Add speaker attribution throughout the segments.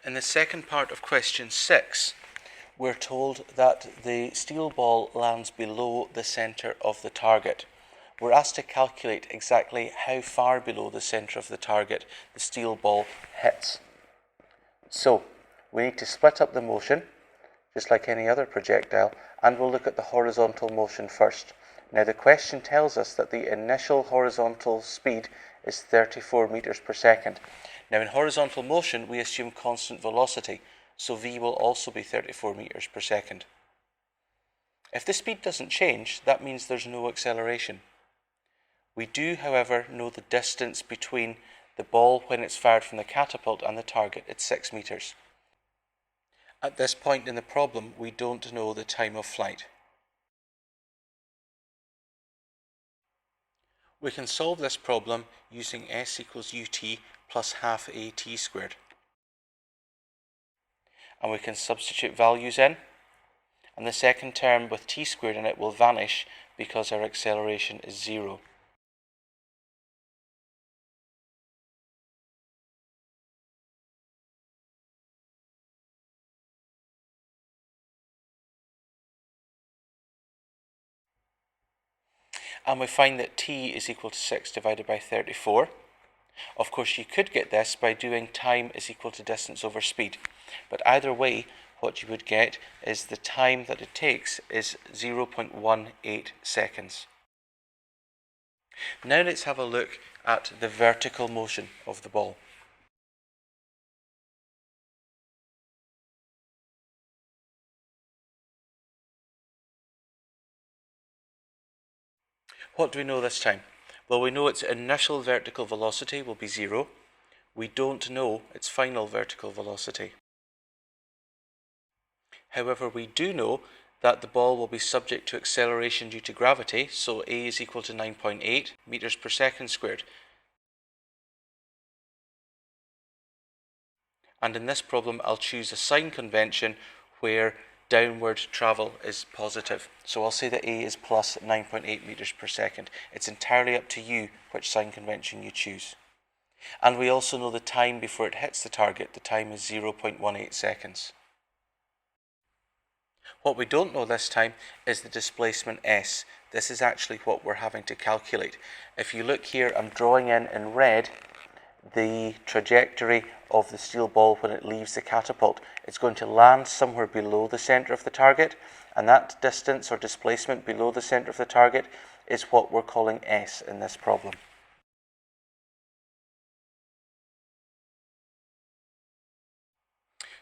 Speaker 1: In the second part of question 6, we're told that the steel ball lands below the centre of the target. We're asked to calculate exactly how far below the centre of the target the steel ball hits. So, we need to split up the motion, just like any other projectile, and we'll look at the horizontal motion first. Now, the question tells us that the initial horizontal speed is 34 meters per second. Now, in horizontal motion, we assume constant velocity, so v will also be 34 meters per second. If the speed doesn't change, that means there's no acceleration. We do, however, know the distance between the ball when it's fired from the catapult and the target. It's 6 meters. At this point in the problem, we don't know the time of flight. We can solve this problem using s equals ut plus half at squared. And we can substitute values in, and the second term with t squared in it will vanish because our acceleration is 0. And we find that t is equal to 6 divided by 34. Of course, you could get this by doing time is equal to distance over speed. But either way, what you would get is the time that it takes is 0.18 seconds. Now let's have a look at the vertical motion of the ball. What do we know this time? Well, we know its initial vertical velocity will be 0. We don't know its final vertical velocity. However, we do know that the ball will be subject to acceleration due to gravity, so a is equal to 9.8 meters per second squared. And in this problem, I'll choose a sign convention where downward travel is positive. So I'll say that a is plus 9.8 meters per second. It's entirely up to you which sign convention you choose. And we also know the time before it hits the target. The time is 0.18 seconds. What we don't know this time is the displacement s. This is actually what we're having to calculate. If you look here, I'm drawing in red the trajectory of the steel ball when it leaves the catapult. It's going to land somewhere below the centre of the target, and that distance or displacement below the centre of the target is what we're calling s in this problem.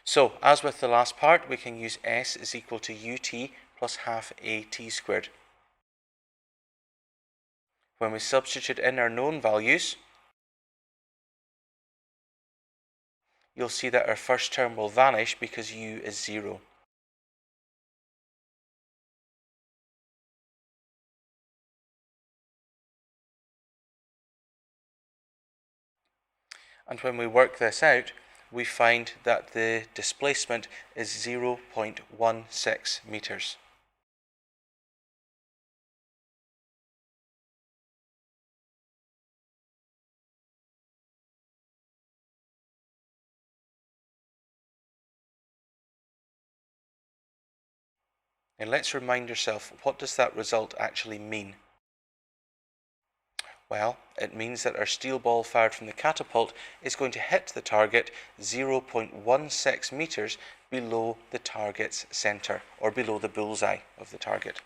Speaker 1: So, as with the last part, we can use s is equal to ut plus half at squared. When we substitute in our known values, you'll see that our first term will vanish because u is 0. And when we work this out, we find that the displacement is 0.16 meters. And let's remind yourself, what does that result actually mean? Well, it means that our steel ball fired from the catapult is going to hit the target 0.16 meters below the target's centre, or below the bullseye of the target.